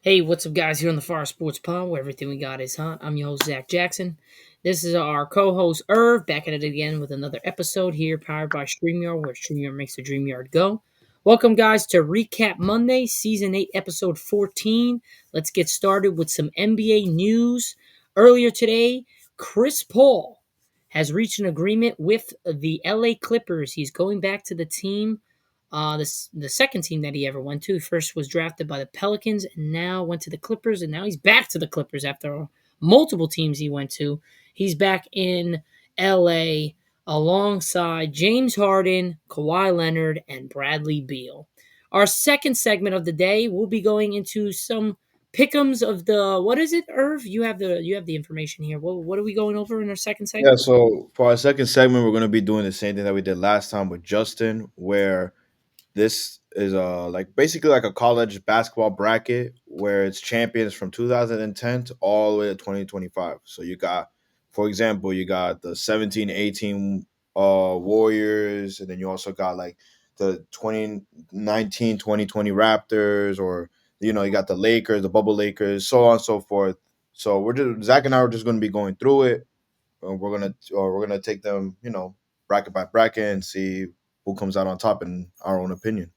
Hey, what's up, guys? Here on the Fire Sports Pod, where everything we got is hot. I'm your host, Zach Jackson. This is our co host, Irv, back at it again with another episode here, powered by StreamYard, where StreamYard makes the dream yard go. Welcome, guys, to Recap Monday, Season 8, Episode 14. Let's get started with some NBA news. Earlier today, Chris Paul has reached an agreement with the LA Clippers. He's going back to the team, the second team that he ever went to. He first was drafted by the Pelicans and now went to the Clippers, and now he's back to the Clippers after multiple teams he went to. He's back in LA alongside James Harden, Kawhi Leonard, and Bradley Beal. Our second segment of the day, we'll be going into some pick'ems of the what is it, Irv? You have the information here. What are we going over in our second Yeah, segment? so for our second segment, we're going to be doing the same thing that we did last time with Justin, where this is like basically like a college basketball bracket where it's champions from 2010 to all the way to 2025. So you got, for example, you got the 17-18 Warriors, and then you also got like the 2019-2020 Raptors, or you got the Lakers, the bubble Lakers, so on and so forth. So we're just Zach and I are just going to be going through it. We're gonna take them, bracket by bracket, and see who comes out on top in our own opinion.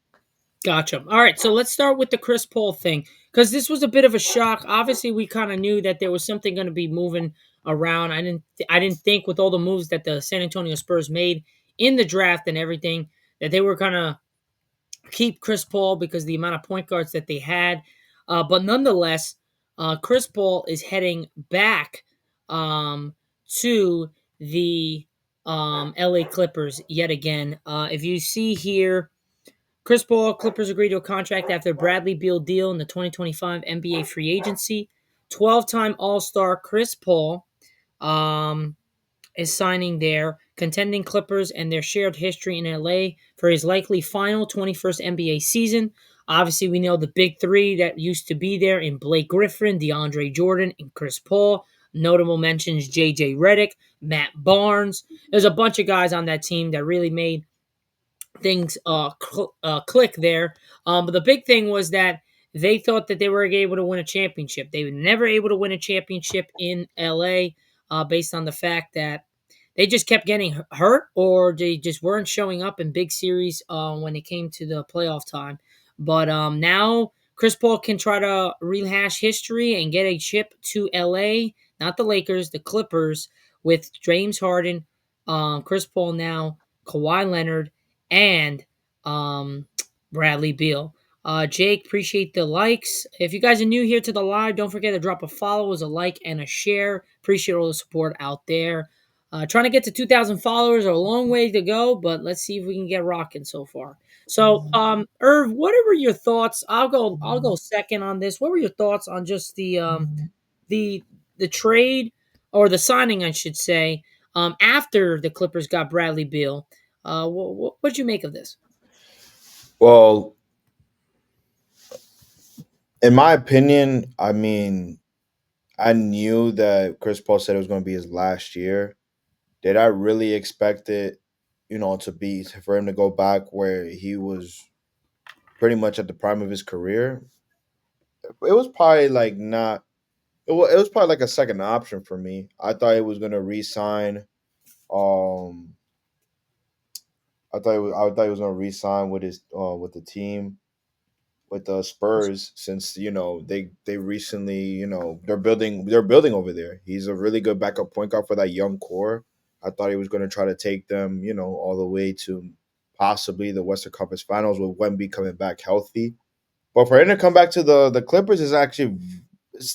Gotcha. All right, so let's start with the Chris Paul thing because this was a bit of a shock. Obviously, we kind of knew that there was something going to be moving around. I didn't think with all the moves that the San Antonio Spurs made in the draft and everything that they were gonna keep Chris Paul because the amount of point guards that they had. But nonetheless, Chris Paul is heading back to the LA Clippers yet again. If you see here, Chris Paul, Clippers agreed to a contract after Bradley Beal deal in the 2025 NBA free agency. 12-time All-Star Chris Paul um, is signing there, contending Clippers and their shared history in LA for his likely final 21st NBA season. Obviously, we know the big three that used to be there in Blake Griffin, DeAndre Jordan, and Chris Paul. Notable mentions JJ Redick, Matt Barnes. There's a bunch of guys on that team that really made things click there. But the big thing was that they thought that they were able to win a championship. They were never able to win a championship in LA based on the fact that they just kept getting hurt or they just weren't showing up in big series when it came to the playoff time. But now Chris Paul can try to rehash history and get a chip to LA, not the Lakers, the Clippers, with James Harden, Chris Paul now, Kawhi Leonard, and um, Bradley Beal. Jake, appreciate the likes. If you guys are new here to the live, don't forget to drop a follow, as a like, and a share. Appreciate all the support out there. Trying to get to 2,000 followers, a long way to go, but let's see if we can get rocking so far. So, Irv, what were your thoughts? I'll go second on this. What were your thoughts on just the the trade or the signing, I should say, after the Clippers got Bradley Beal? What'd you make of this? Well, in my opinion, I mean, I knew that Chris Paul said it was going to be his last year. Did I really expect it, to be for him to go back where he was pretty much at the prime of his career? It was probably like not. It was probably like a second option for me. I thought he was going to re-sign. Um, I thought he was going to re-sign with his with the team, with the Spurs, since they recently, they're building over there. He's a really good backup point guard for that young core. I thought he was going to try to take them, all the way to possibly the Western Conference Finals with Wemby coming back healthy. But for him to come back to the Clippers is actually,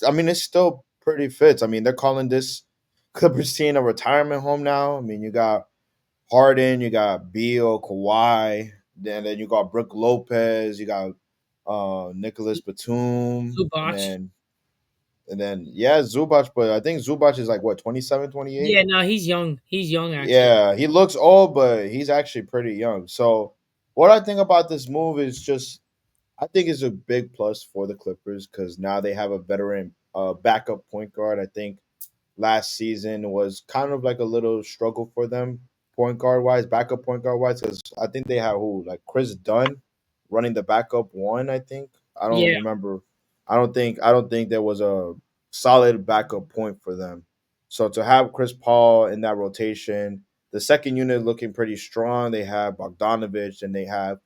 I mean, it's still pretty fits. I mean, they're calling this Clippers team a retirement home now. I mean, you got Harden, you got Beal, Kawhi, then you got Brooke Lopez, you got Nicholas Batum, and Zubac. then yeah, Zubac, but I think Zubac is like what, 27, 28. Yeah, no, he's young. He's young, actually. Yeah, he looks old, but he's actually pretty young. So what I think about this move is just, I think it's a big plus for the Clippers because now they have a veteran backup point guard. I think last season was kind of like a little struggle for them point guard wise, backup point guard wise, because I think they have who, like Chris Dunn running the backup one. I think I don't Yeah, remember. I don't think there was a solid backup point for them. So to have Chris Paul in that rotation, the second unit looking pretty strong. They have Bogdanovich and they have,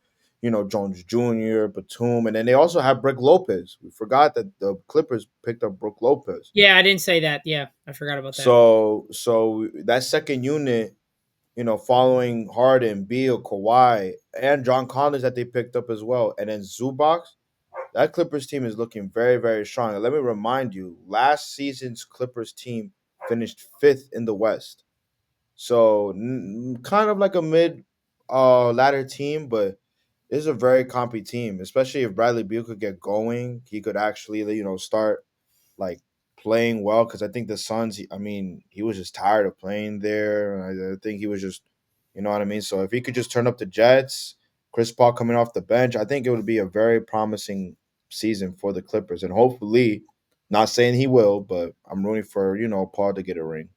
Jones Jr., Batum, and then they also have Brook Lopez. We forgot that the Clippers picked up Brook Lopez. Yeah, I didn't say that. Yeah, I forgot about that. So that second unit, following Harden, Beal, Kawhi, and John Collins that they picked up as well, and then Zubac, that Clippers team is looking very, very strong. And let me remind you, last season's Clippers team finished fifth in the West. So kind of like a mid ladder team, but this is a very compy team, especially if Bradley Beal could get going. He could actually, start like playing well because I think the Suns. I mean, he was just tired of playing there. I think he was just, you know what I mean. So if he could just turn up the Jets, Chris Paul coming off the bench, I think it would be a very promising season for the Clippers, and hopefully, not saying he will, but I'm rooting for Paul to get a ring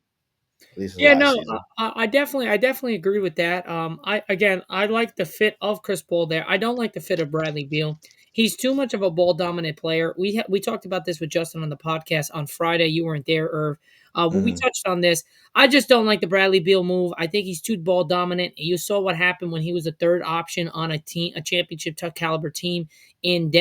at least his Yeah, last no, season. I definitely agree with that. I like the fit of Chris Paul there. I don't like the fit of Bradley Beal. He's too much of a ball dominant player. We talked about this with Justin on the podcast on Friday. You weren't there, Irv. When we Hmm. touched on this, I just don't like the Bradley Beal move. I think he's too ball dominant. You saw what happened when he was a third option on a championship caliber team in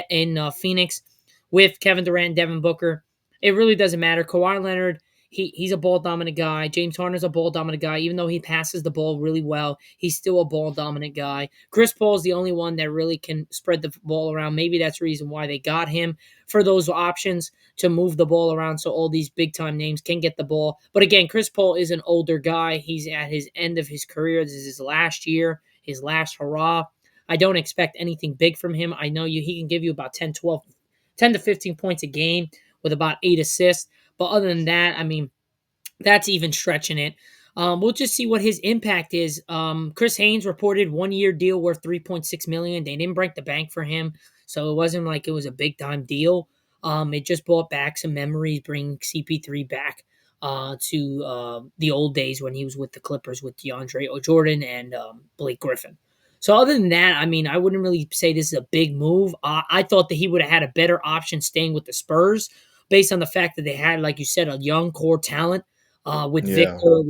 Phoenix with Kevin Durant and Devin Booker. It really doesn't matter. Kawhi Leonard, he's a ball dominant guy. James Harden's a ball dominant guy. Even though he passes the ball really well, he's still a ball dominant guy. Chris Paul is the only one that really can spread the ball around. Maybe that's the reason why they got him for those options to move the ball around so all these big time names can get the ball. But again, Chris Paul is an older guy. He's at his end of his career. This is his last year, his last hurrah. I don't expect anything big from him. I know he can give you about 10, 12, 10 to 15 points a game with about 8 assists. But other than that, I mean, that's even stretching it. We'll just see what his impact is. Chris Haynes reported 1 year deal worth 3.6 million. They didn't break the bank for him, so it wasn't like it was a big time deal. It just brought back some memories, bringing CP3 back to the old days when he was with the Clippers with DeAndre O'Jordan and Blake Griffin. So other than that, I mean, I wouldn't really say this is a big move. I thought that he would have had a better option staying with the Spurs based on the fact that they had, like you said, a young core talent with Yeah. Victor,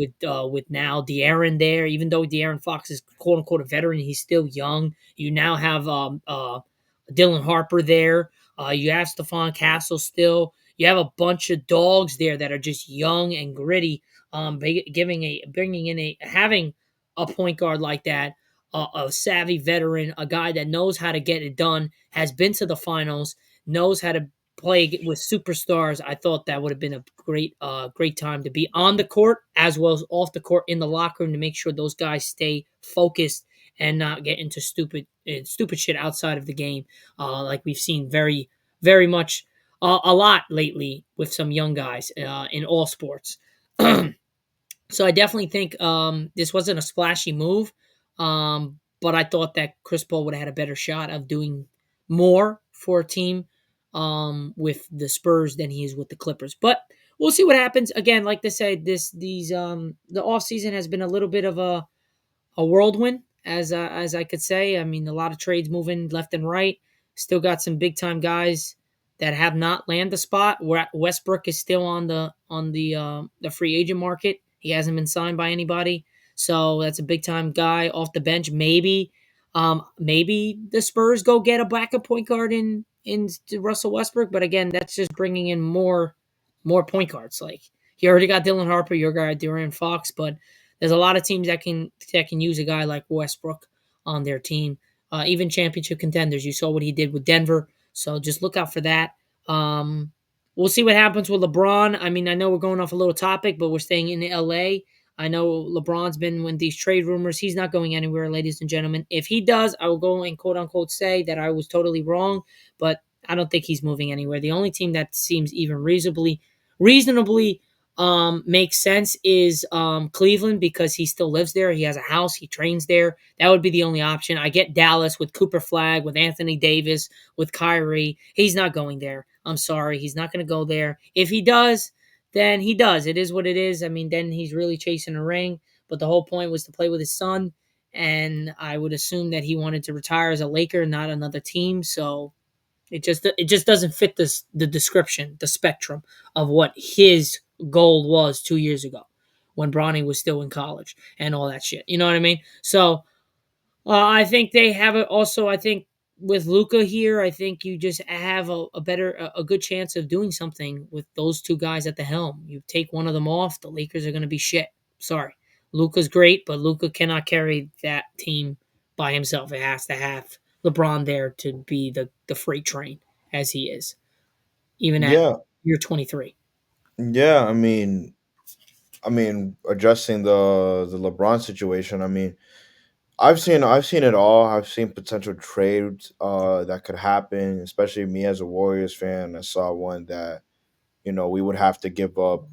with now De'Aaron there. Even though De'Aaron Fox is quote unquote a veteran, he's still young. You now have Dylan Harper there. You have Stephon Castle still. You have a bunch of dogs there that are just young and gritty. Bringing in a having a point guard like that, a savvy veteran, a guy that knows how to get it done, has been to the finals, knows how to play with superstars. I thought that would have been a great time to be on the court as well as off the court in the locker room to make sure those guys stay focused and not get into stupid shit outside of the game, like we've seen very much a lot lately with some young guys in all sports. So I definitely think this wasn't a splashy move, but I thought that Chris Paul would have had a better shot of doing more for a team with the Spurs than he is with the Clippers. But we'll see what happens. Again, like they said, the offseason has been a little bit of a whirlwind, as I could say. I mean, a lot of trades moving left and right. Still got some big time guys that have not landed a spot. Where Westbrook is still on the free agent market. He hasn't been signed by anybody, so that's a big time guy off the bench. Maybe the Spurs go get a backup point guard in Russell Westbrook. But again, that's just bringing in more point guards. Like you already got Dylan Harper, your guy De'Aaron Fox, but there's a lot of teams that can use a guy like Westbrook on their team. Even championship contenders. You saw what he did with Denver, so just look out for that. Um, we'll see what happens with LeBron. I mean, I know we're going off a little topic, but we're staying in LA. I know LeBron's been with these trade rumors. He's not going anywhere, ladies and gentlemen. If he does, I will go and quote unquote say that I was totally wrong, but I don't think he's moving anywhere. The only team that seems even reasonably makes sense is Cleveland because he still lives there. He has a house. He trains there. That would be the only option. I get Dallas with Cooper Flag, with Anthony Davis, with Kyrie. He's not going there. I'm sorry. He's not going to go there. If he does, then he does. It is what it is. I mean, then he's really chasing a ring. But the whole point was to play with his son. And I would assume that he wanted to retire as a Laker, not another team. So It just doesn't fit the description, the spectrum of what his goal was 2 years ago when Bronny was still in college and all that shit. You know what I mean? So I think they have it. Also, I think with Luca here, I think you just have a good chance of doing something with those two guys at the helm. You take one of them off, the Lakers are going to be shit. Sorry, Luca's great, but Luca cannot carry that team by himself. It has to have LeBron there to be the freight train as he is, even at Yeah, year 23. yeah. I mean, addressing the LeBron situation. I mean, I've seen it all. I've seen potential trades that could happen, especially me as a Warriors fan. I saw one that we would have to give up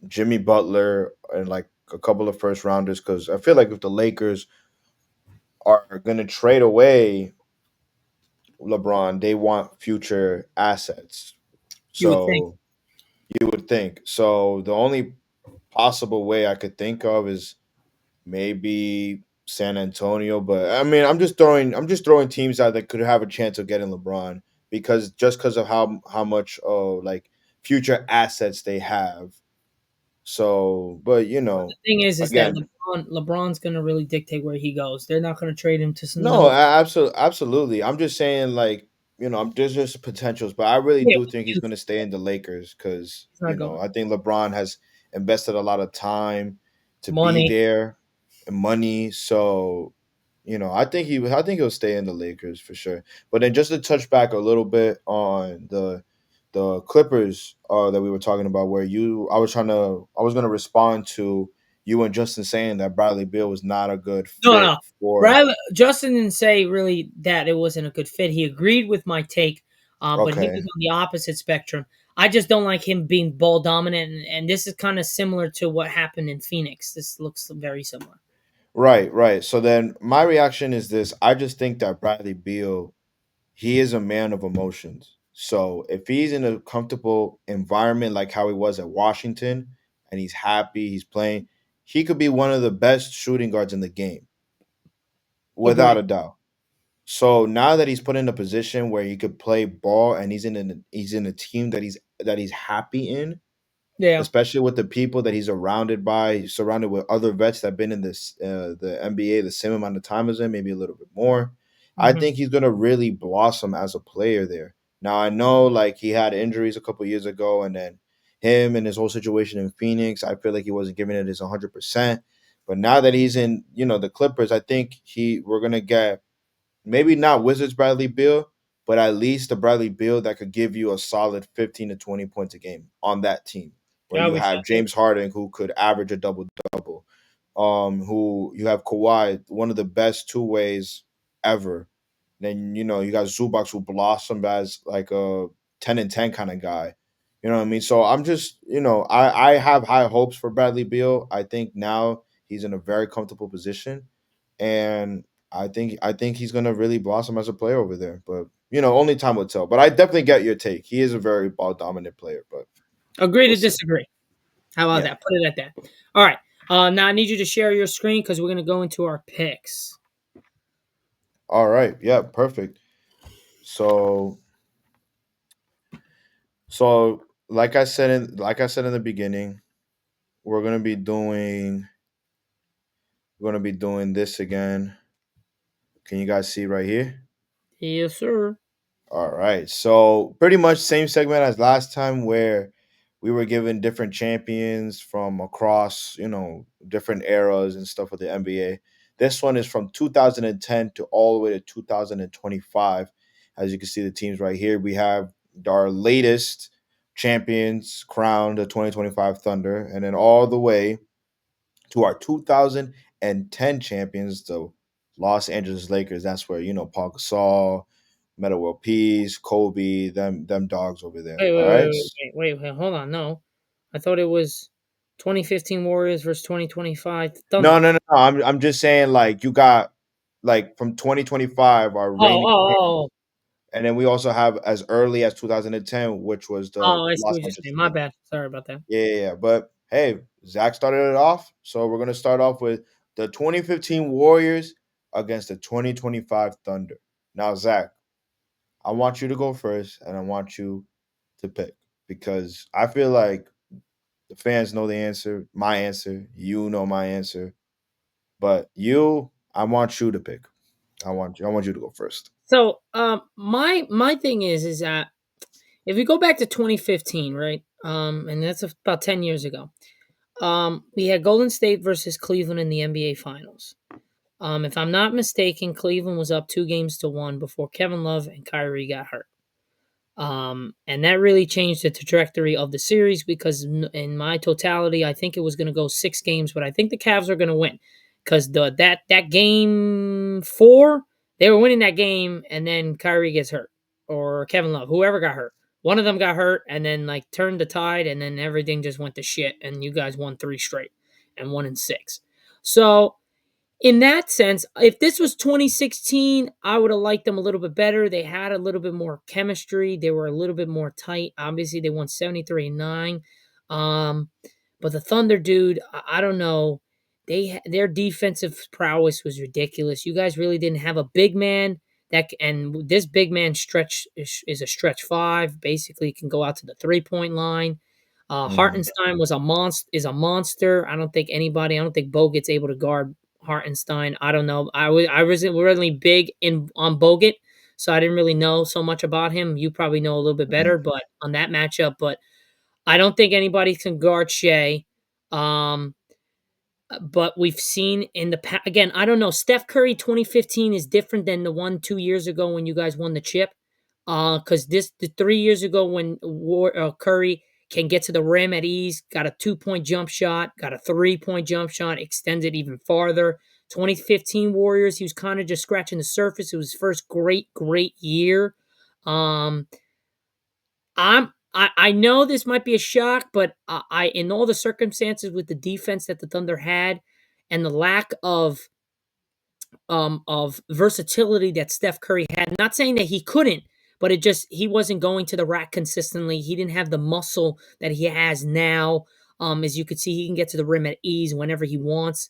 Jimmy Butler and like a couple of first rounders because I feel like if the Lakers are going to trade away LeBron, they want future assets. You would think. So you would think. So the only possible way I could think of is maybe San Antonio, but I mean, I'm just throwing teams out that could have a chance of getting LeBron because of how much like future assets they have. So, but The thing is that again, LeBron's going to really dictate where he goes. They're not going to trade him to no, another. absolutely. I'm just saying, like, there's just potentials, but I really Yeah, do think he's going to stay in the Lakers because, it's not going. I think LeBron has invested a lot of time to be Money. there and money. So, I think he'll stay in the Lakers for sure. But then just to touch back a little bit on the Clippers that we were talking about, where I was gonna respond to you and Justin saying that Bradley Beal was not a good No, fit no. for. Brad, Justin didn't say really that it wasn't a good fit. He agreed with my take, but he was Okay. on the opposite spectrum. I just don't like him being ball dominant, and this is kind of similar to what happened in Phoenix. This looks very similar. Right, right. So then my reaction is this. I just think that Bradley Beal, he is a man of emotions. So if he's in a comfortable environment like how he was at Washington and he's happy, he's playing, he could be one of the best shooting guards in the game, without Agreed. a doubt. So now that he's put in a position where he could play ball and he's in a team that he's happy in, Yeah. especially with the people that he's surrounded by. He's surrounded with other vets that have been in the NBA the same amount of time as him, maybe a little bit more. I Hmm. think he's gonna really blossom as a player there. Now I know like he had injuries a couple years ago, and then him and his whole situation in Phoenix, I feel like he wasn't giving it his 100%. But now that he's in, the Clippers, I think we're gonna get maybe not Wizards Bradley Beal, but at least a Bradley Beal that could give you a solid 15 to 20 points a game on that team, where Yeah, you we shall have see. James Harden who could average a double double. Who you have Kawhi, one of the best two ways ever. Then you got Zubac who blossomed as like a 10 and 10 kind of guy. You know what I mean? So I'm just I have high hopes for Bradley Beal. I think now he's in a very comfortable position, and I think he's gonna really blossom as a player over there. But only time will tell. But I definitely get your take. He is a very ball dominant player, but Agree we'll to see. disagree. How about Yeah. that? Put it at that. All right. Now I need you to share your screen because we're going to go into our picks. All right. Yeah. Perfect. So like I said in the beginning, we're gonna be doing this again. Can you guys see right here? Yes, sir. All right. So pretty much same segment as last time where we were given different champions from across, different eras and stuff with the NBA. This one is from 2010 to all the way to 2025. As you can see the teams right here, we have our latest champions crowned the 2025 Thunder, and then all the way to our 2010 champions, the Los Angeles Lakers. That's where Paul Gasol, Meta World Peace, Kobe, them dogs over there. Wait, All wait, wait, right. wait, wait, wait. Hold on. No, I thought it was 2015 Warriors versus 2025 No, Thunder. no, no, no. I'm just saying like you got like from 2025 our Oh, reigning oh, champ, oh, and then we also have as early as 2010, which was the oh. I see Los what you're Angeles saying. My Lakers. bad. Sorry about that. Yeah, yeah, yeah. But hey, Zach started it off, so we're gonna start off with the 2015 Warriors against the 2025 Thunder. Now, Zach, I want you to go first, and I want you to pick because I feel like the fans know the answer, my answer. You know my answer, but I want you to pick. I want you to go first. So, my thing is that if we go back to 2015, right? And that's about 10 years ago. We had Golden State versus Cleveland in the NBA Finals. If I'm not mistaken, Cleveland was up 2 games to 1 before Kevin Love and Kyrie got hurt. And that really changed the trajectory of the series because, in my totality, I think it was going to go 6 games, but I think the Cavs are going to win because that game 4, they were winning that game, and then Kyrie gets hurt or Kevin Love, whoever got hurt. One of them got hurt, and then like turned the tide, and then everything just went to shit, and you guys won 3 straight and 1-6. So in that sense, if this was 2016, I would have liked them a little bit better. They had a little bit more chemistry. They were a little bit more tight. Obviously, they won 73-9. Um, but the Thunder, dude, I don't know. Their defensive prowess was ridiculous. You guys really didn't have a big man and this big man stretch is a stretch five. Basically, can go out to the 3-point line. Hmm. Hartenstein was a monster. Is a monster. I don't think anybody. I don't think Bogut's able to guard Hartenstein. I don't know. I wasn't really big in on Bogut, so I didn't really know so much about him. You probably know a little bit better, but on that matchup, but I don't think anybody can guard Shea. Um, but we've seen in the past again. I don't know. Steph Curry 2015 is different than the one 2 years ago when you guys won the chip. Because the 3 years ago when Curry can get to the rim at ease, got a 2-point jump shot, got a 3-point jump shot, extended even farther. 2015 Warriors, he was kind of just scratching the surface. It was his first great year. Um, I know this might be a shock, but I in all the circumstances with the defense that the Thunder had and the lack of versatility that Steph Curry had. Not saying that he couldn't, but he wasn't going to the rack consistently. He didn't have the muscle that he has now. As you could see, he can get to the rim at ease whenever he wants.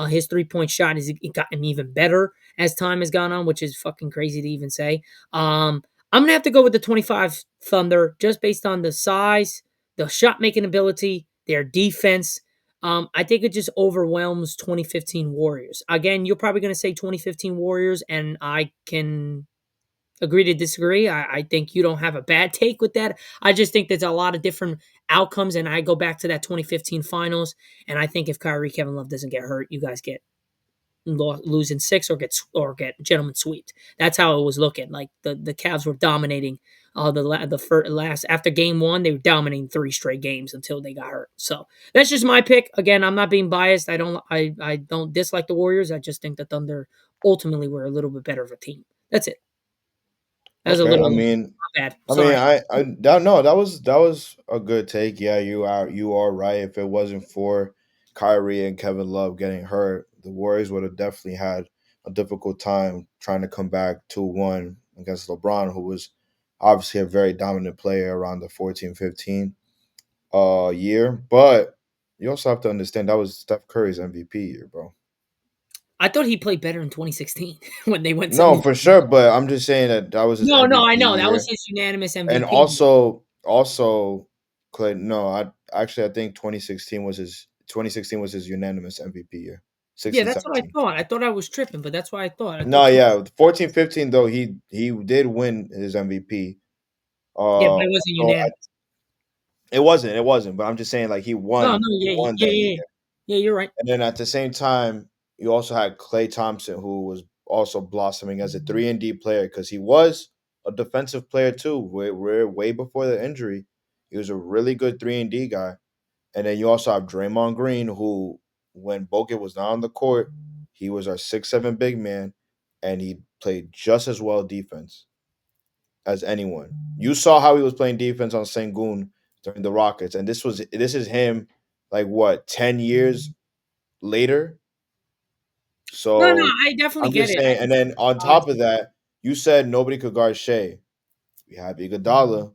His 3-point shot has gotten even better as time has gone on, which is fucking crazy to even say. I'm gonna have to go with the 25 Thunder just based on the size, the shot making ability, their defense. I think it just overwhelms 2015 Warriors. Again, you're probably going to say 2015 Warriors, and I can agree to disagree. I think you don't have a bad take with that. I just think there's a lot of different outcomes, and I go back to that 2015 Finals, and I think if Kyrie Kevin Love doesn't get hurt, you guys get losing 6 or get gentlemen swept. That's how it was looking. Like the Cavs were dominating. Last after game 1, they were dominating 3 straight games until they got hurt. So that's just my pick. Again, I'm not being biased. I don't dislike the Warriors. I just think the Thunder ultimately were a little bit better of a team. That's it. That was a Okay, little bad. I mean, Sorry. no, that was a good take. Yeah, you are right. If it wasn't for Kyrie and Kevin Love getting hurt, the Warriors would have definitely had a difficult time trying to come back 2-1 against LeBron, who was obviously a very dominant player around the 14-15 year. But you also have to understand that was Steph Curry's MVP year, bro. I thought he played better in 2016 when they went No, 70. for sure. But I'm just saying that was his No, I MVP know that was year. his unanimous And MVP. Clay, no, I think 2016 was his unanimous MVP year. Yeah, 16, that's what I 17. thought. I thought I was tripping, but that's what I thought. I No, thought 20. yeah, 14, 15 though he did win his MVP. Yeah, but it wasn't So unanimous. it wasn't. But I'm just saying like No, no, he yeah, won yeah, that yeah, year. yeah. Yeah, you're right. And then at the same time, you also had Clay Thompson, who was also blossoming as a 3-and-D player because he was a defensive player too. Way before the injury, he was a really good 3-and-D guy. And then you also have Draymond Green, who, when Bogut was not on the court, he was our 6'7" big man, and he played just as well defense as anyone. You saw how he was playing defense on Sengun during the Rockets, and this is him, like what 10 years later. No, no, So I definitely I'm get just it. I saying. And just then on top of that, you said nobody could guard Shea. We have Iguodala,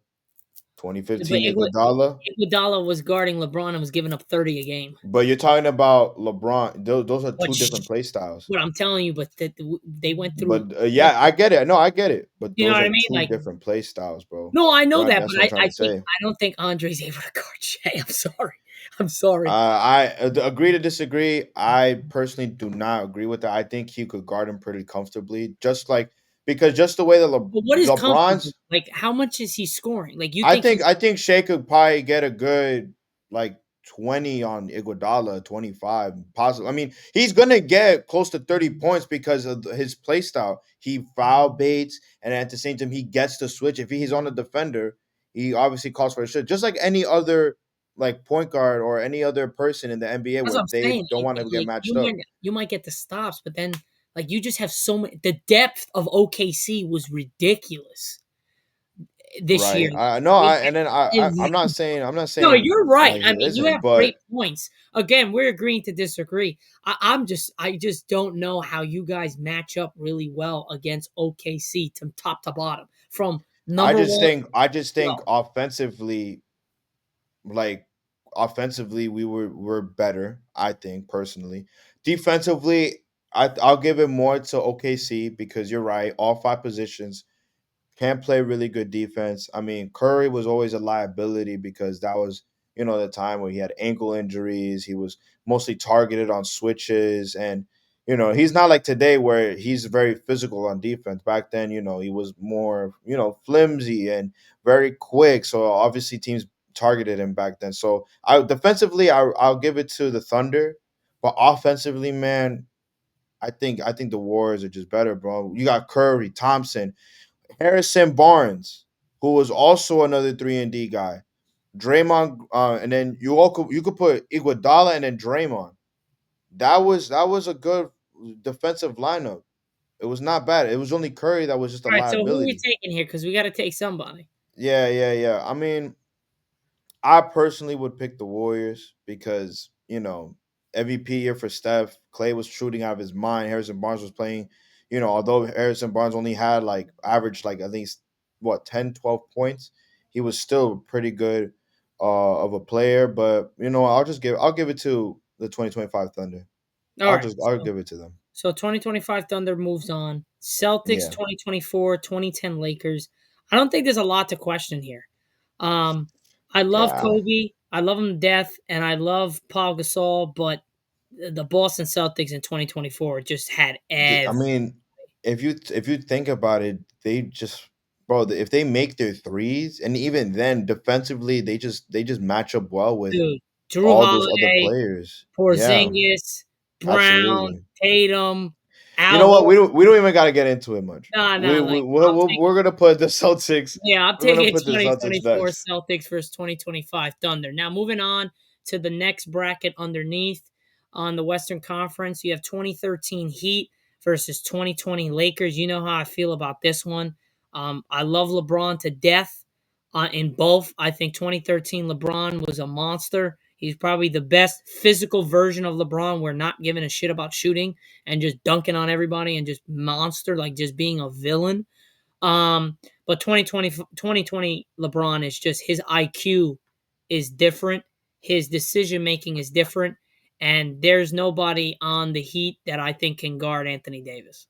But 2015 Iguodala. Iguodala was guarding LeBron and was giving up 30 a game. But you're talking about LeBron. Those are But two different play styles. what I'm telling you, but that they went through. But yeah, I get it. No, I get it. But You know those what are I mean? two Like, different play styles, bro. no, I know that, That's but what I'm trying to say. I don't think Andre's able to guard Shea. I'm sorry. I'm sorry. Agree to disagree. I personally do not agree with that. I think he could guard him pretty comfortably, just like because just the way that But what is comfortable? LeBron's. Like, how much is he scoring? Like, you I think think he's I think Shea could probably get a good like 20 on Iguodala, 25 possible. I mean, he's gonna get close to 30 points because of his play style. He foul baits, and at the same time, he gets to switch. If he's on a defender, he obviously calls for a shot, just like any other like point guard or any other person in the NBA that's what where I'm they saying. don't want to get Like, matched up. you might get the stops, but then like you just have so many. The depth of OKC was ridiculous this year. Right. I no, They I and then I'm not saying No, you're right. like I he mean, you isn't, have great but points. Again, we're agreeing to disagree. I just don't know how you guys match up really well against OKC to top to bottom from number one. I just think Well, like offensively we're better, I think personally. Defensively, I'll give it more to OKC because you're right, all five positions can play really good defense. I mean, Curry was always a liability because that was, the time where he had ankle injuries. He was mostly targeted on switches. And, he's not like today where he's very physical on defense. Back then, he was more, flimsy and very quick. So obviously teams targeted him back then. So I'll give it to the Thunder. But offensively, man, I think the Warriors are just better, bro. You got Curry, Thompson, Harrison Barnes, who was also another 3 and D guy. Draymond, and then you could put Iguodala and then Draymond. That was a good defensive lineup. It was not bad. It was only Curry that was just a all right. So who are we liability. taking here? Because we got to take somebody. Yeah, yeah, yeah. I mean, I personally would pick the Warriors because MVP year for Steph. Clay was shooting out of his mind. Harrison Barnes was playing. Although Harrison Barnes only had like average like at least what 10, 12 points, he was still pretty good of a player. But I'll give it to the 2025 Thunder. All right. I'll give it to them. So 2025 Thunder moves on. Celtics Yeah, 2024, 2010 Lakers. I don't think there's a lot to question here. Um, I love yeah. Kobe. I love him to death, and I love Paul Gasol, but the Boston Celtics in 2024 just had I mean, if you think about it, they just bro, if they make their threes, and even then defensively, they just match up well with dude, Drew all those other Holiday, players. Yeah, Porzingis, Brown, absolutely. Tatum, You Al know what? Horford. We don't even got to get into it much. Nah, We nah, we like we're, we're we're gonna put the Celtics. yeah, I'm We're gonna taking put the Celtics 2024 next. Celtics versus 2025 Thunder. Now, moving on to the next bracket underneath on the Western Conference, you have 2013 Heat versus 2020 Lakers. You know how I feel about this one. I love LeBron to death in both. I think 2013 LeBron was a monster. He's probably the best physical version of LeBron. We're not giving a shit about shooting and just dunking on everybody and just monster, like just being a villain. But 2020 LeBron is just his IQ is different. His decision making is different. And there's nobody on the Heat that I think can guard Anthony Davis.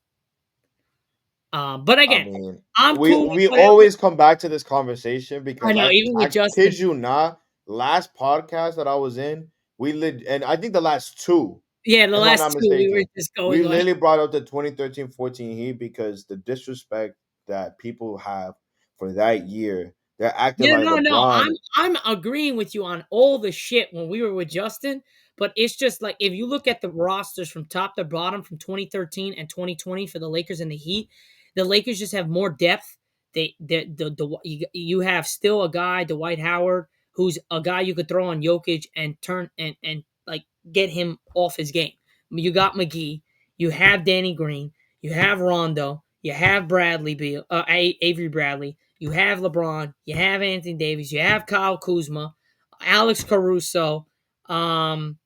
But I again, mean, I'm we cool with we whatever. always come back to this conversation I because know, I even with I Justin. kid you not, last podcast that I was in, and I think the last two, Yeah, the if I'm last not two we were mistaken, just we going like, literally brought up the 2013-14 Heat because the disrespect that people have for that year, they're acting yeah, like no, no. LeBron. I'm agreeing with you on all the shit when we were with Justin, but it's just like if you look at the rosters from top to bottom from 2013 and 2020 for the Lakers and the Lakers just have more depth. You have still a guy, Dwight Howard, who's a guy you could throw on Jokic and turn and like get him off his game. You got McGee, you have Danny Green, you have Rondo, you have Bradley Beal, Avery Bradley. You have LeBron. You have Anthony Davis. You have Kyle Kuzma, Alex Caruso. Um,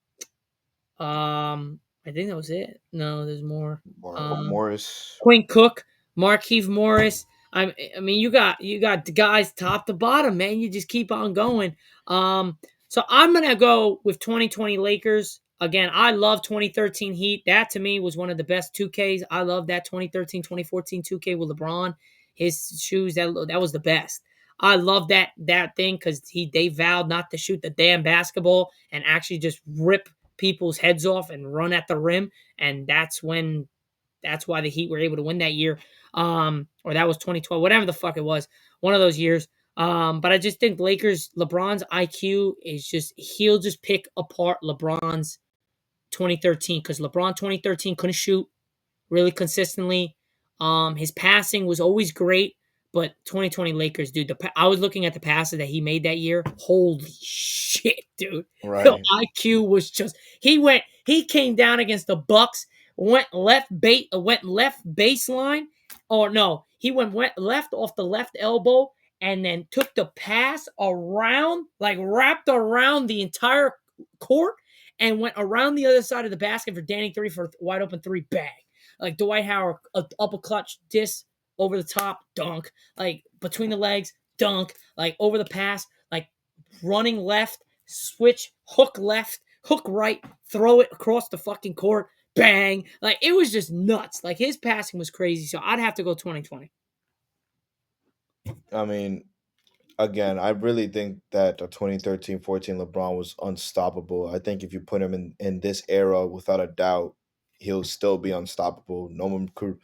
I think that was it. No, there's more. Um, Morris. Quinn Cook, Markeith Morris. I mean, you got the guys top to bottom, man. You just keep on going. Um, so I'm gonna go with 2020 Lakers. Again, I love 2013 Heat. That to me was one of the best 2Ks. I love that 2013, 2014 2K with LeBron. His shoes, that was the best. I love that thing because they vowed not to shoot the damn basketball and actually just rip people's heads off and run at the rim. And that's why the Heat were able to win that year. Or that was 2012, whatever the fuck it was, one of those years. But I just think LeBron's IQ is just he'll just pick apart LeBron's 2013 because LeBron 2013 couldn't shoot really consistently. His passing was always great, but 2020 Lakers, dude. I was looking at the passes that he made that year. Holy shit, dude! The Right. IQ was just He came down against the Bucks, went left baseline, or no, went left off the left elbow, and then took the pass around, like wrapped around the entire court, and went around the other side of the basket for Danny three for a wide open three bang. Like Dwight Howard, upper clutch, disc over the top, dunk. Like between the legs, dunk. Like over the pass, like running left, switch, hook left, hook right, throw it across the fucking court, bang. Like it was just nuts. Like his passing was crazy. So I'd have to go 2020. I mean, again, I really think that the 2013-14 LeBron was unstoppable. I think if you put him in this era, without a doubt, he'll still be unstoppable. No one could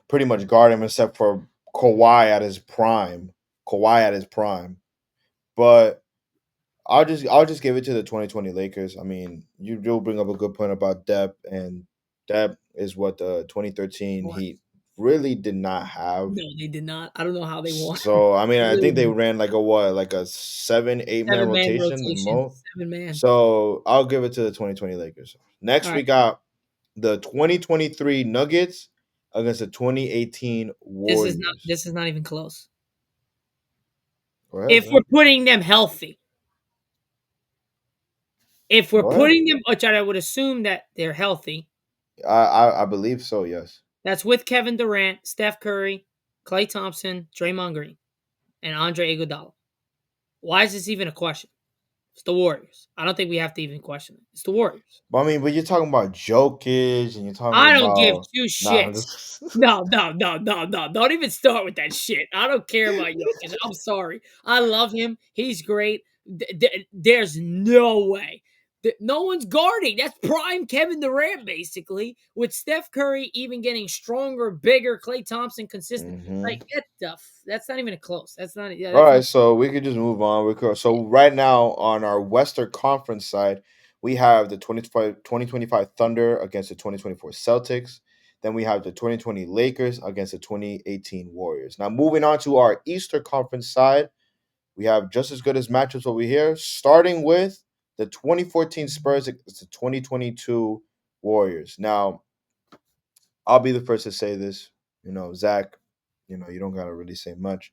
pretty much guard him except for Kawhi at his prime. Kawhi at his prime. But I'll just give it to the 2020 Lakers. I mean, you do bring up a good point about depth, and depth is what the 2013 What? Heat really did not have. No, they did not. I don't know how they won. So I mean, They I really think they didn't. ran like a what, like a 7, 8 man 7 man rotation the rotation. most. 7 man. So I'll give it to the 2020 Lakers. All Next, we right. got the 2023 Nuggets against the 2018 Warriors. This is not even close. Go ahead, If go we're ahead, putting them healthy, if we're go ahead. putting them, which I would assume that they're healthy, I believe so. Yes. that's with Kevin Durant, Steph Curry, Klay Thompson, Draymond Green, and Andre Iguodala. Why is this even a question? It's the Warriors. I don't think we have to even question it. It's the Warriors. But I mean, but you're talking about Jokic, and you're talking I don't give about two nah. I'm shits. just No, no, no, no, no. Don't even start with that shit. I don't care about Jokic. I'm sorry. I love him. He's great. There's no way. No one's guarding. That's prime Kevin Durant, basically, with Steph Curry even getting stronger, bigger, Klay Thompson consistent. hmm Like, that's not even a close. That's not, yeah, All that's not. right, so we could just move on. So right now on our Western Conference side, we have the 2025 Thunder against the 2024 Celtics. Then we have the 2020 Lakers against the 2018 Warriors. Now moving on to our Eastern Conference side, we have just as good as matchups over here, starting with the 2014 Spurs against the 2022 Warriors. Now, I'll be the first to say this. Zach, you don't gotta really say much.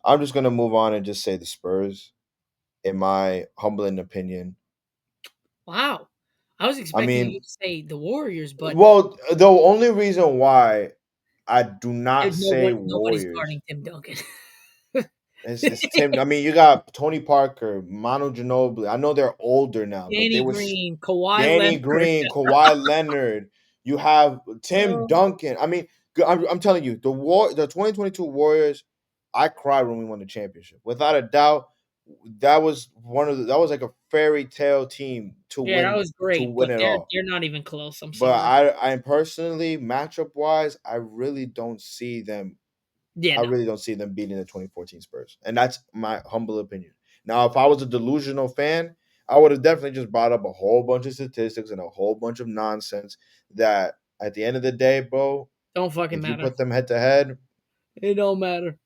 I'm just gonna move on and just say the Spurs, in my humbling opinion. Wow. I was I expecting you mean, to say the Warriors, but well, the only reason why I do not say nobody's Warriors guarding Tim Duncan. is Tim. I mean, you got Tony Parker, Manu Ginobili. I know they're older now, but they Danny were Green, Kawhi Danny Leonard. Green, Kawhi Leonard. You have Tim Oh, Duncan. I mean, I'm telling you, the 2022 Warriors. I cried when we won the championship. Without a doubt, that was like a fairy tale team to yeah, that win was great, but it they're all. they're not even close. I'm But sorry. I personally, matchup wise, I really don't see them. Yeah, I no, really don't see them beating the 2014 Spurs, and that's my humble opinion. Now, if I was a delusional fan, I would have definitely just brought up a whole bunch of statistics and a whole bunch of nonsense. That at the end of the day, bro, don't fucking if you matter. put them head to head, It don't matter.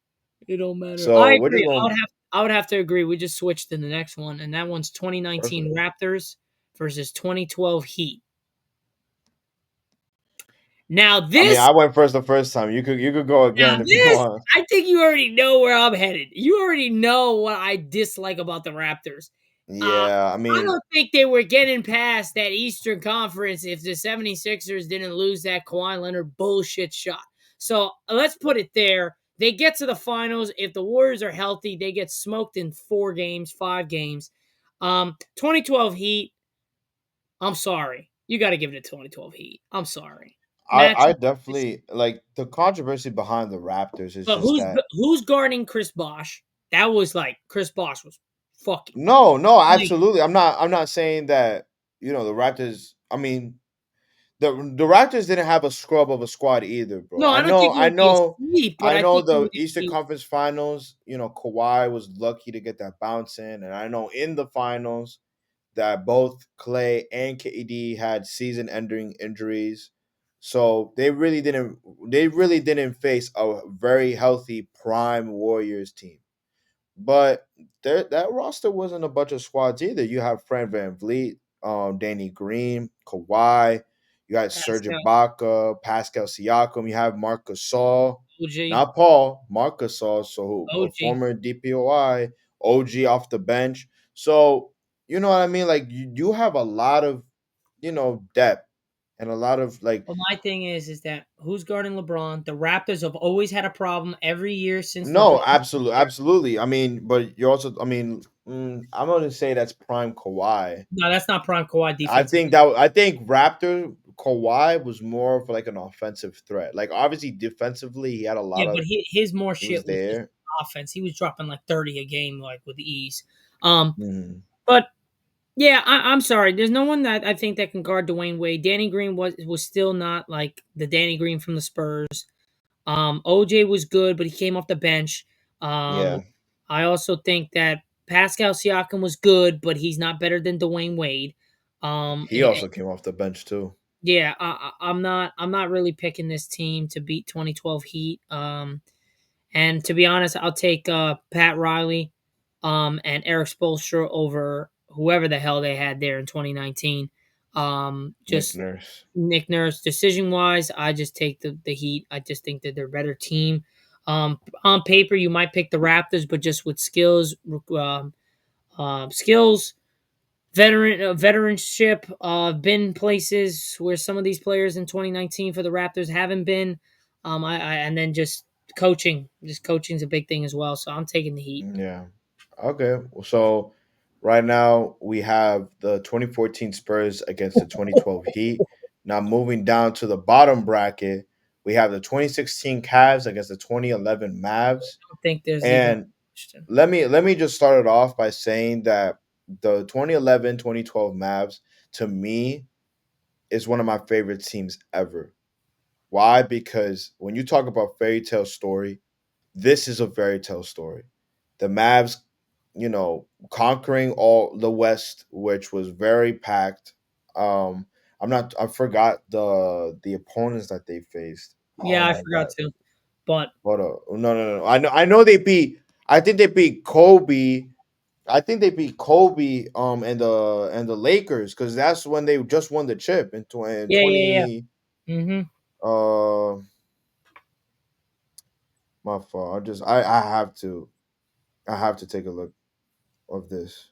It don't matter. I so we're just agree. going I would have to agree. We just switched to the next one, and that one's 2019 perfect. Raptors versus 2012 Heat. Now I mean, this I went first the first time. You could go Now again if you this, want. I think you already know where I'm headed. You already know what I dislike about the Raptors. Uh, Yeah, I I mean, don't think they were getting past that Eastern Conference if the 76ers didn't lose that Kawhi Leonard bullshit shot. So let's put it there. They get to the finals. If the Warriors are healthy, they get smoked in 4 games, 5 games. 2012 Heat. I'm sorry. You got to give it to 2012 Heat. I'm sorry. I Matchup. definitely like the controversy behind the Raptors is But just that. who's guarding Chris Bosh? That was like Chris Bosh was fucking No, no, like. absolutely. I'm not saying that, the Raptors, I mean, the Raptors didn't have a scrub of a squad either, bro. No, I I don't know, think it I would be a know, sweep, but I I know think it the would Eastern be. Conference Finals, Kawhi was lucky to get that bounce in, and I know in the finals that both Clay and KD had season-ending injuries. So they really didn't face a very healthy prime Warriors team. But that roster wasn't a bunch of squads either. You have Fred Van Vliet, Danny Green, Kawhi. You had Serge Pascal, Ibaka, Pascal Siakam. You have Marc Gasol, OG, not Paul, Marc Gasol. So a OG. former DPOI, OG off the bench. So you know what I mean. Like you have a lot of depth and a lot of like. But my thing is that who's guarding LeBron? The Raptors have always had a problem every year since No, LeBron's been absolutely, there. absolutely. I mean, but you're also. I mean, I'm going to say that's prime Kawhi. No, that's not prime Kawhi I defensively. think that I think Raptor Kawhi was more of like an offensive threat. Like obviously defensively, he had a Yeah, lot but of. his more He was shit was just there. offense. He was dropping like 30 a game, like with ease. Mhm. But yeah, I'm sorry. There's no one that I think that can guard Dwayne Wade. Danny Green was still not like the Danny Green from the Spurs. OJ was good, but he came off the bench. Um, Yeah, I also think that Pascal Siakam was good, but he's not better than Dwayne Wade. he also came off the bench too. Yeah, I'm not really picking this team to beat 2012 Heat. And to be honest, I'll take Pat Riley, and Eric Spoelstra over whoever the hell they had there in 2019. Nick Just Nurse. Nick Nurse. Decision wise, I just take the Heat. I just think that they're a better team. On paper, you might pick the Raptors, but just with skills, veteranship, been places where some of these players in 2019 for the Raptors haven't been. And then just coaching's a big thing as well. So I'm taking the Heat. Yeah. Okay. So right now we have the 2014 Spurs against the 2012 Heat. Now moving down to the bottom bracket, we have the 2016 Cavs against the 2011 Mavs. I don't think there's even a And question. let me just start it off by saying that the 2011-2012 Mavs to me is one of my favorite teams ever. Why? Because when you talk about fairy tale story, this is a fairy tale story. The Mavs, conquering all the West, which was very packed. Um, I forgot the opponents that they faced. Oh Yeah, I my forgot god. to. But Hold on. No, no, no. I know they beat I think they beat Kobe. I think they beat Kobe and the Lakers because that's when they just won the chip in yeah, yeah, 20 yeah. uh my fault. I have to take a look of this.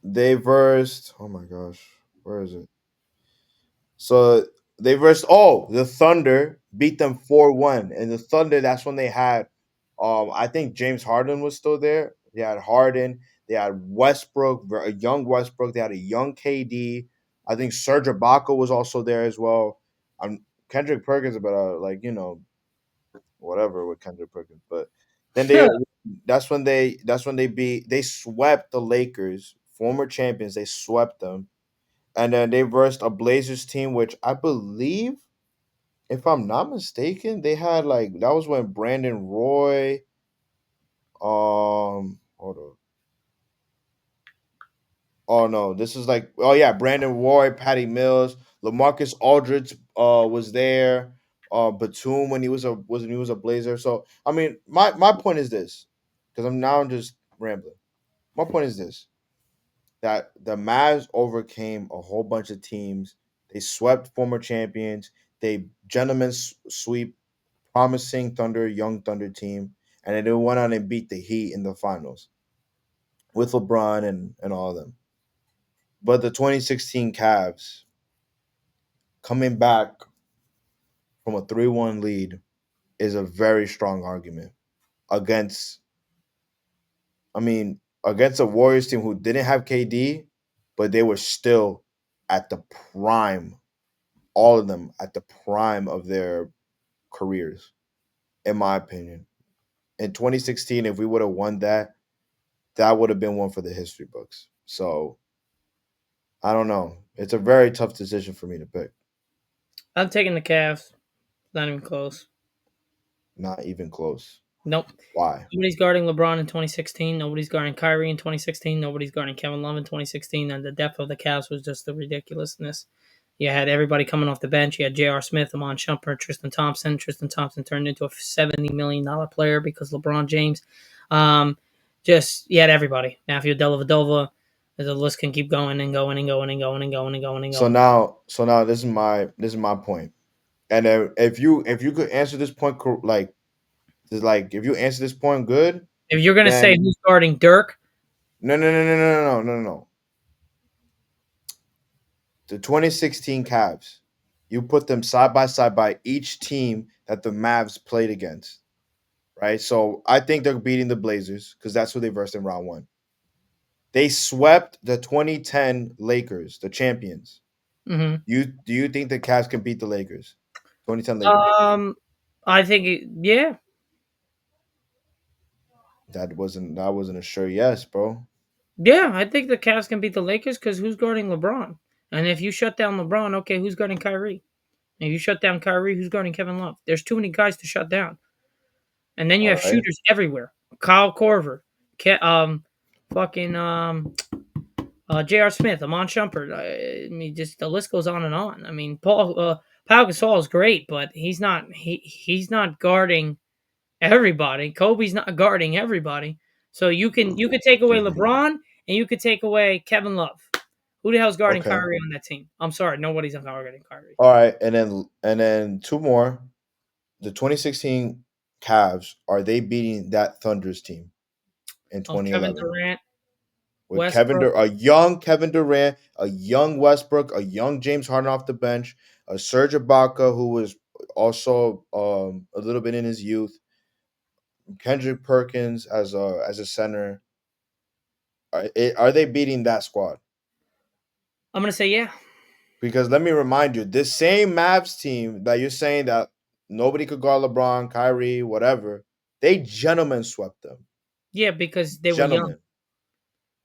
They versed. Oh my gosh, where is it? So they versed. Oh, the Thunder beat them 4-1, and the Thunder. That's when they had. I think James Harden was still there. They had Harden. They had Westbrook, a young Westbrook. They had a young KD. I think Serge Ibaka was also there as well. Kendrick Perkins, but whatever with Kendrick Perkins. But then they they swept the Lakers, former champions. They swept them, and then they versed a Blazers team, which I believe, if I'm not mistaken, they had like that was when Brandon Roy. Hold on. Oh no, this is like oh yeah, Brandon Roy, Patty Mills, LaMarcus Aldridge was there. Batum when he was a Blazer. So I mean, my point is this, because I'm just rambling. My point is this: that the Mavs overcame a whole bunch of teams. They swept former champions. They gentlemen sweep promising Thunder, young Thunder team, and then they went on and beat the Heat in the finals with LeBron and all of them. But the 2016 Cavs coming back from a 3-1 lead is a very strong argument against, I mean, against a Warriors team who didn't have KD, but they were still at the prime, all of them at the prime of their careers, in my opinion. In 2016, if we would have won that, that would have been one for the history books. So I don't know. It's a very tough decision for me to pick. I'm taking the Cavs. Not even close. Not even close. Nope. Why? Nobody's guarding LeBron in 2016. Nobody's guarding Kyrie in 2016. Nobody's guarding Kevin Love in 2016. And the depth of the Cavs was just the ridiculousness. You had everybody coming off the bench. You had J.R. Smith, Amon Shumpert, Tristan Thompson. Tristan Thompson turned into a $70 million player because LeBron James. Um, just you had everybody. Matthew Dellavedova. The list can keep going and going and going and going and going and going and So going. now, so now this is my point. And if you could answer this point like if you answer this point good, If you're gonna say then who's guarding Dirk, no. The 2016 Cavs, you put them side by side by each team that the Mavs played against, right? So I think they're beating the Blazers because that's who they versed in round one. They swept the 2010 Lakers, the champions. hmm Do you think the Cavs can beat the Lakers? 2010 Lakers. um, I think yeah, That wasn't a sure yes, bro. yeah, I think the Cavs can beat the Lakers because who's guarding LeBron? And if you shut down LeBron, okay, who's guarding Kyrie? And if you shut down Kyrie, who's guarding Kevin Love? There's too many guys to shut down. And then you All have right. shooters everywhere. Kyle Korver, fucking J.R. Smith, Amon Shumpert. I mean, just the list goes on and on. I mean, Pau Gasol is great, but he's not guarding everybody. Kobe's not guarding everybody. So you could take away Mhm. LeBron and you could take away Kevin Love. Who the hell's guarding Okay. Kyrie on that team? I'm sorry, nobody's guarding Kyrie. All right, and then two more. The 2016 Cavs, are they beating that Thunder's team in Kevin 2011 Durant, with Westbrook. A young Kevin Durant, a young Westbrook, a young James Harden off the bench, a Serge Ibaka who was also a little bit in his youth, Kendrick Perkins as a center. Are they beating that squad? I'm gonna say yeah, Because let me remind you, this same Mavs team that you're saying that nobody could guard LeBron, Kyrie, whatever, they gentlemen swept them. yeah, because they were young. Gentlemen.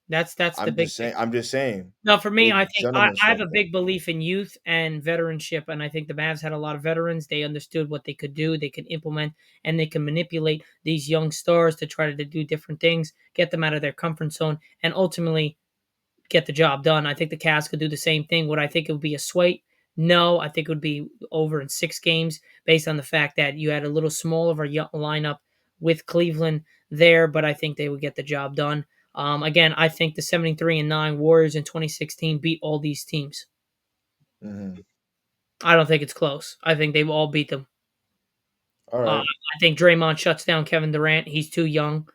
That's the I'm big just thing. saying. I'm just saying. No, for me, They I think I, gentlemen I have a swept them. big belief in youth and veteranship, and I think the Mavs had a lot of veterans. They understood what they could do, they could implement, and they can manipulate these young stars to try to do different things, get them out of their comfort zone, and ultimately get the job done. I think the Cavs could do the same thing. Would I think it would be a sweep? No, I think it would be over in 6 games based on the fact that you had a little small of a lineup with Cleveland there, but I think they would get the job done. Again, I think the 73-9 Warriors in 2016 beat all these teams. Hmm. I don't think it's close. I think they've all beat them. All right. I think Draymond shuts down Kevin Durant. He's too young.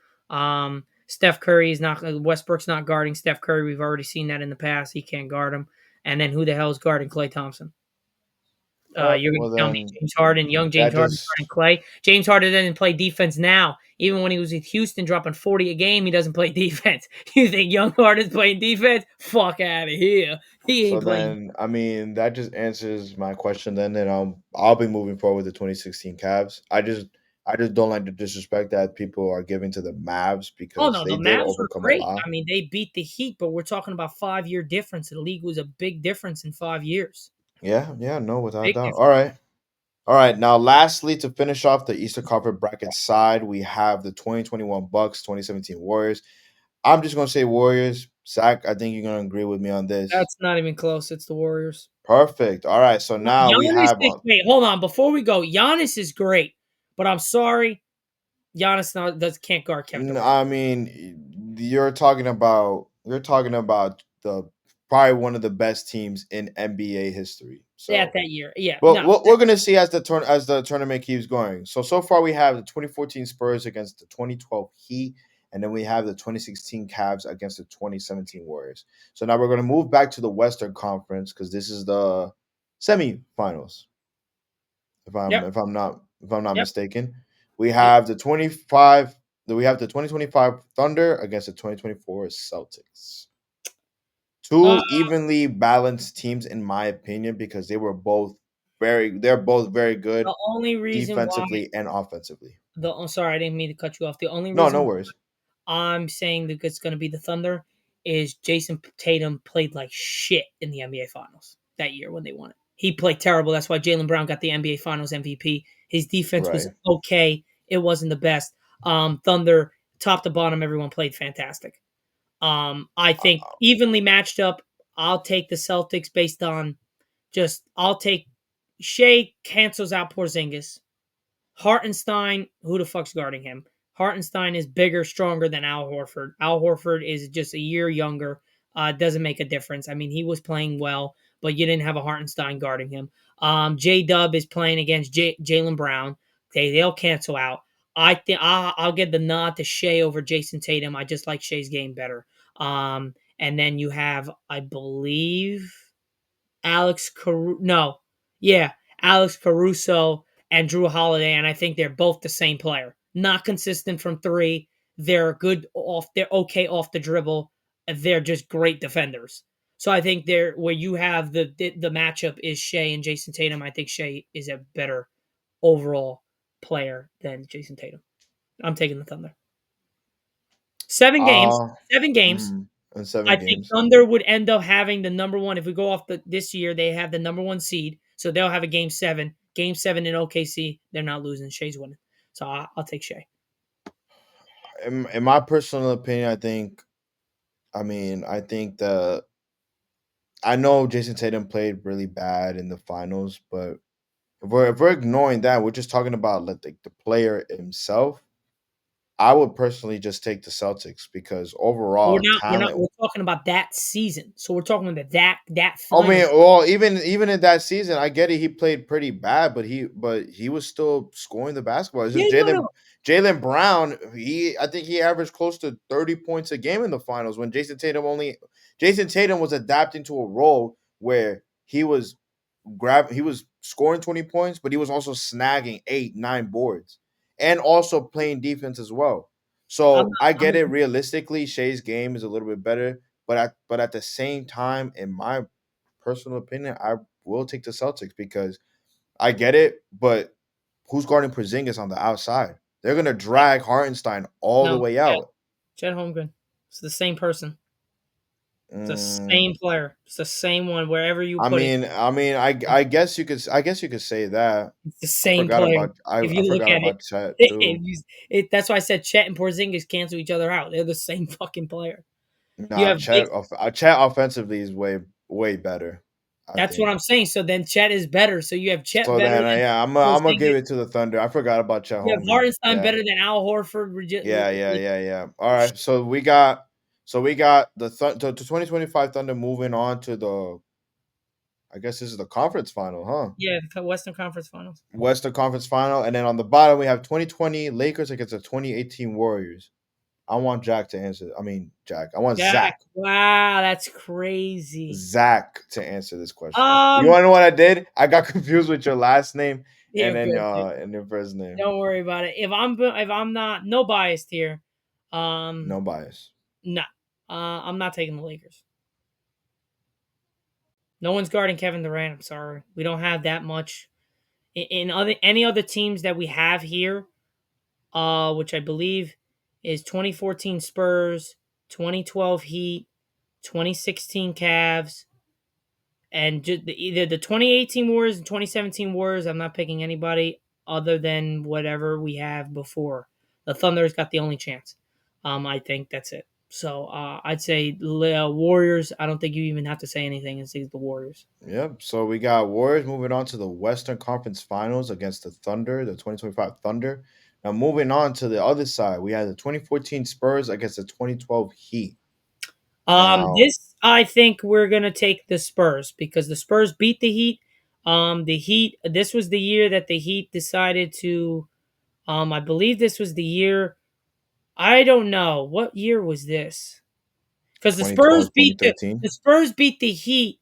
Steph Curry is not. Westbrook's not guarding Steph Curry. We've already seen that in the past. He can't guard him. And then who the hell is guarding Klay Thompson? All right. You're going Well to tell me then, James Harden, young that James Harden, guarding just Clay? James Harden doesn't play defense now. Even when he was with Houston, dropping 40 a game, he doesn't play defense. You think young Harden's playing defense? Fuck out of here. He so ain't playing. then. I mean, that just answers my question. Then, and I'll be moving forward with the 2016 Cavs. I just don't like the disrespect that people are giving to the Mavs Oh because no, the they did Mavs were overcome a great. lot. I mean, they beat the Heat, but we're talking about 5 year difference. The league was a big difference in 5 years. Yeah. Yeah. No, without a Big doubt. All difference. right. All right, now lastly, to finish off the Eastern Conference bracket side, we have the 2021 Bucks, 2017 Warriors. I'm just gonna say Warriors. Zach, I think you're gonna agree with me on this. That's not even close. It's the Warriors. Perfect. All right, so now we Giannis have is wait, hold on. Before we go, Giannis is great, but I'm sorry, Giannis not does can't guard Kevin Durant I mean, you're talking about the probably one of the best teams in NBA history. at So that year. Yeah, but no, what we're gonna see as the tournament keeps going. So far we have the 2014 Spurs against the 2012 Heat, and then we have the 2016 Cavs against the 2017 Warriors. So now we're gonna move back to the Western Conference because this is the semifinals. Yep. if I'm not Yep. mistaken. We Yep. have the 25 we have the 2025 Thunder against the 2024 Celtics. Uh, Two evenly balanced teams in my opinion because they're both very good the only reason why defensively and offensively. I'm sorry, I didn't mean to cut you off. The only No, no reason worries. I'm saying that it's going to be the Thunder is Jason Tatum played like shit in the NBA Finals that year when they won it. He played terrible. That's why Jalen Brown got the NBA Finals MVP. His defense was Right. okay. It wasn't the best. Thunder, top to bottom, everyone played fantastic. I think evenly matched up. I'll take the Celtics based on I'll take Shea cancels out Porzingis. Hartenstein, who the fuck's guarding him? Hartenstein is bigger, stronger than Al Horford. Al Horford is just a year younger. Doesn't make a difference. I mean, he was playing well, but you didn't have a Hartenstein guarding him. J Dub is playing against Jalen Brown. They'll cancel out. I think I'll give the nod to Shea over Jason Tatum. I just like Shea's game better. And then you have, I believe, yeah, Alex Caruso and Drew Holiday, and I think they're both the same player. Not consistent from three. They're good off. They're okay off the dribble. They're just great defenders. So I think they're where you have the matchup is Shea and Jason Tatum. I think Shea is a better overall player than Jason Tatum. I'm taking the Thunder. Seven games. Uh 7 games. mhm, in 7 I think games. Thunder would end up having the number one. If we go off this year, they have the number one seed, so they'll have a game seven. Game seven in OKC, they're not losing. Shea's winning, so I'll take Shea. In my personal opinion, I think the I know Jason Tatum played really bad in the finals, but if we're ignoring that, we're just talking about like the player himself. I would personally just take the Celtics because But overall we're not. talent. We're talking about that season, so we're talking about that I mean, final. well, even in that season, I get it. He played pretty bad, but he was still scoring the basketball. It's Yeah, just no, no. Jalen Brown. I think he averaged close to 30 points a game in the finals when Jason Tatum was adapting to a role where he was scoring 20 points, but he was also snagging 8 9 boards and also playing defense as well. I'm So not. I get it. Realistically, Shea's game is a little bit better, but at the same time, in my personal opinion, I will take the Celtics because I get it, but who's guarding Porzingis on the outside? They're gonna drag Hartenstein all the No, way Chet, out. Chet Holmgren. It's the same person. It's the Mm, same player. It's the same one. Wherever you put it, I guess you could say that. it's the same player. If I you look forgot at it, about Chet if too. that's why I said Chet and Porzingis cancel each other out. They're the same fucking player. You Nah, have big. Chet offensively is way better. I That's what think. I'm saying. So then Chet is better. So you have Chet So better then, than yeah, I'm gonna give Porzingis. it to the Thunder. I forgot about Chet You have Holmgren. Hartenstein Yeah, better than Al Horford. yeah. All right, so we got the 2025 Thunder moving on to the. I guess this is the conference final, huh? Yeah, the Western Conference Finals. Western Conference final, and then on the bottom we have 2020 Lakers against the 2018 Warriors. I want Jack to answer. I mean, Jack. I want Jack. Zach. Wow, that's crazy. Zach to answer this question. You Um, want to know what I did? I got confused with your last name yeah, good. Dude. and your first name. Don't worry about it. If I'm not no biased here, um, No bias. no, I'm not taking the Lakers. No one's guarding Kevin Durant. I'm sorry, we don't have that much. In other any other teams that we have here, which I believe is 2014 Spurs, 2012 Heat, 2016 Cavs, and either the 2018 Warriors and 2017 Warriors. I'm not picking anybody other than whatever we have before. The Thunder's got the only chance. I think that's it. So I'd say Warriors. I don't think you even have to say anything and say the Warriors. Yep. So we got Warriors moving on to the Western Conference Finals against the Thunder, the 2025 Thunder. Now moving on to the other side, we had the 2014 Spurs against the 2012 Heat. Now, This I think we're gonna take the Spurs because the Spurs beat the Heat. The Heat. This was the year that the Heat decided to. I believe this was the year. I don't know what year was this because 2012, the 2013. Spurs beat the Heat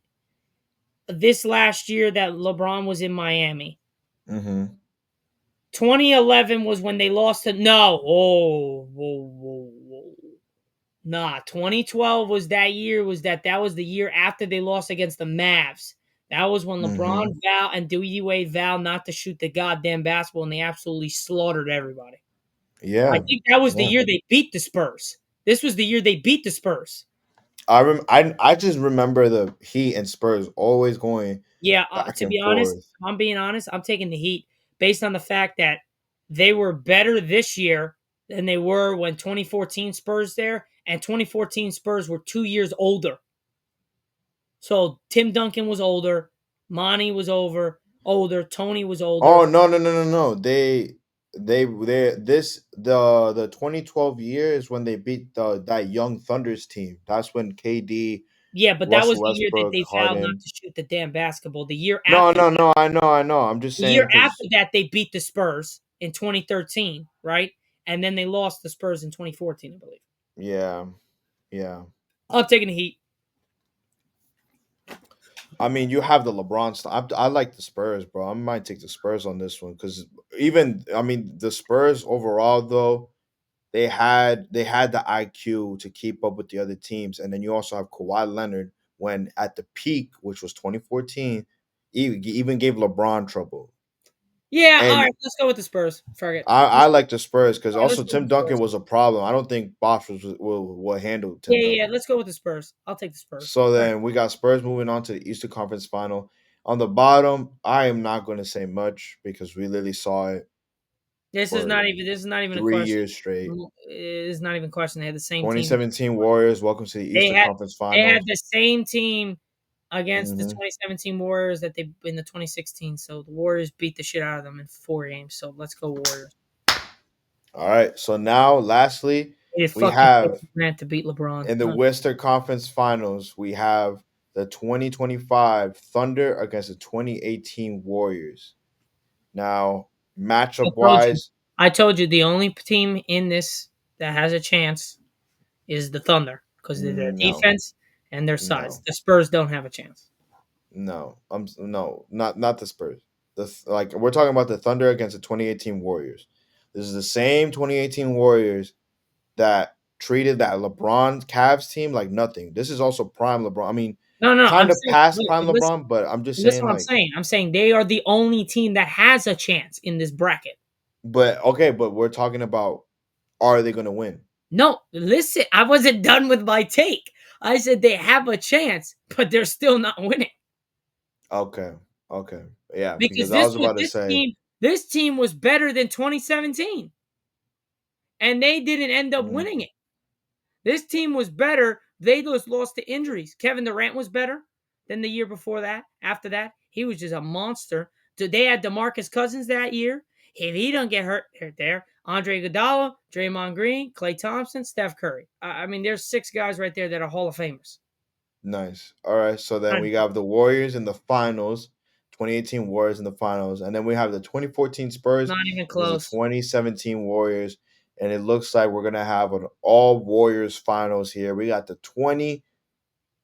this last year that LeBron was in Miami. Mm-hmm. 2011 was when they lost to no. Oh, whoa, whoa, whoa. Nah, 2012 was that year. That was the year after they lost against the Mavs. That was when LeBron, Mm-hmm. Val, and Dewey Wade vowed not to shoot the goddamn basketball, and they absolutely slaughtered everybody. I Yeah. think that was the Yeah. year they beat the Spurs. This was the year they beat the Spurs. I just remember the Heat and Spurs always going Yeah, back to and be honest, forth. if I'm being honest, I'm taking the Heat based on the fact that they were better this year than they were when 2014 Spurs there, and 2014 Spurs were 2 years older. So Tim Duncan was older, Monty was older, Tony was Oh older. no no no no no! They this the 2012 year is when they beat the that young Thunders team. That's when KD, Yeah, but that was Russell the year that Westbrook, they vowed not Harden. to shoot the damn basketball. The year No after no no! I know. I'm just The year saying after because that, they beat the Spurs in 2013, right? And then they lost the Spurs in 2014, I believe. yeah yeah. I'm taking the Heat. I mean, you have the LeBron stuff. I like the Spurs, bro. I might take the Spurs on this one because even I mean the Spurs overall though they had the IQ to keep up with the other teams, and then you also have Kawhi Leonard when at the peak, which was 2014, even gave LeBron trouble. Yeah, all And right, let's go with the Spurs. Forget. I like the Spurs because All right, let's also go with Tim the Duncan Spurs. was a problem. I don't think Bosh will handle Tim Yeah, Duncan. let's go with the Spurs. I'll take the Spurs. So All right. then we got Spurs moving on to the Eastern Conference Final. On the bottom, I am not going to say much because we literally saw it for This is not even a three question. years straight. It's not even a question. They had the same team. 2017 Warriors, welcome to the They Eastern had Conference they had Finals. the same team against the Hmm 2017 Warriors that they in the 2016. So the Warriors beat the shit out of them in 4 games. So let's go Warriors. All right. So now, lastly, They did we fucking have Durant to beat LeBron. in the Western Conference Finals, we have the 2025 Thunder against the 2018 Warriors. Now, I matchup told you. wise, I told you the only team in this that has a chance is the Thunder because of their no, defense and their size. no, The Spurs don't have a chance. no. No, not the Spurs. Like we're talking about the Thunder against the 2018 Warriors. This is the same 2018 Warriors that treated that LeBron Cavs team like nothing. This is also prime LeBron. I mean, No, no, kind I'm of saying, past look, prime listen, LeBron, but I'm just listen saying what I'm like, saying. I'm saying they are the only team that has a chance in this bracket. but okay, but we're talking about are they going to win? No, listen, I wasn't done with my take. I said they have a chance, but they're still not winning Okay, okay, yeah, because because I was about to say, this team was better than 2017, and they didn't end up mm, winning it. This team was better. They just lost to injuries. Kevin Durant was better than the year before that. After that, he was just a monster. They had DeMarcus Cousins that year. If he don't get hurt there, Andre Iguodala, Draymond Green, Klay Thompson, Steph Curry. I mean, there's six guys right there that are Hall of Famers. nice. All right, so then Not even we close. have the Warriors in the finals, 2018 Warriors in the finals, and then we have the 2014 Spurs Not even against the close. 2017 Warriors, and it looks like we're gonna have an all Warriors finals here. We got the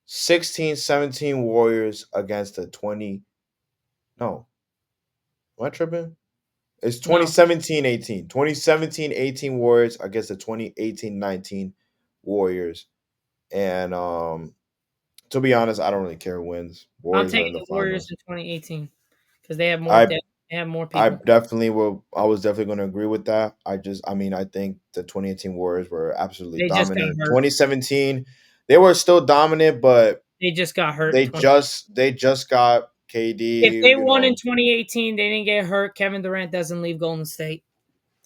2016-17 Warriors against the 20. No, am I tripping? It's No, 2017-18. 2017-18 Warriors against the 2018-19 Warriors. And to be honest, I don't really care who wins. I'm Warriors are in taking the the Warriors finals. in 2018 because they have more I depth. They have more I people. definitely will. I was definitely going to agree with that. I mean, I think the 2018 Warriors were absolutely They just got dominant. hurt. 2017, they were still dominant, but They just got hurt in they 20. just got If KD. they You won in know, 2018, they didn't get hurt. Kevin Durant doesn't leave Golden State.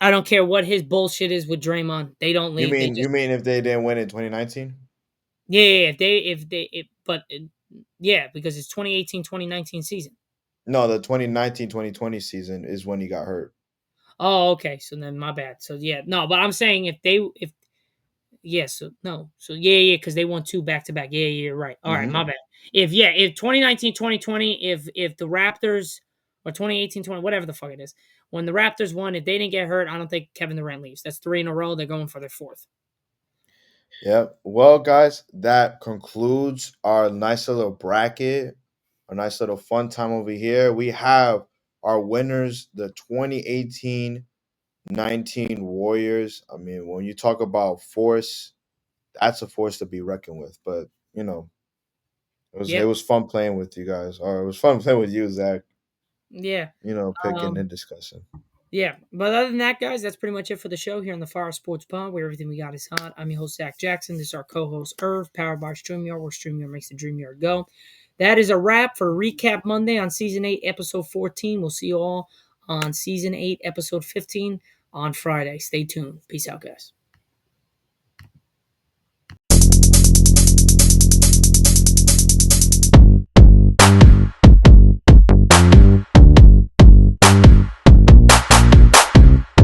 I don't care what his bullshit is with Draymond. They don't you leave. They mean you just mean if they didn't win in 2019? yeah. Yeah, because it's 2018, 2019 season. No, the 2019-2020 season is when he got hurt. Oh, okay. So then my bad. So yeah, no, but I'm saying if yes, so no. So yeah, because they won two back to back. Yeah, you're right. All right, my Hmm bad. If 2019, 2020, if the Raptors or 2018, 20, whatever the fuck it is, when the Raptors won, if they didn't get hurt, I don't think Kevin Durant leaves. That's three in a row. They're going for their fourth. Yep. Well, guys, that concludes our nice little bracket, a nice little fun time over here. We have Our winners, the 2018-19 Warriors. I mean, when you talk about force, that's a force to be reckoned with. But you know, it Yep. was fun playing with you guys, or it was fun playing with you, Zach. Yeah. You know, picking Um, and discussing. yeah. But other than that, guys, that's pretty much it for the show here on the Fire Sports Pod, where everything we got is hot. I'm your host, Zach Jackson. This is our co-host, Irv, powered by StreamYard, where StreamYard makes the dream yard go. That is a wrap for Recap Monday on Season 8, Episode 14. We'll see you all on Season 8, Episode 15 on Friday. Stay tuned. Peace out, guys.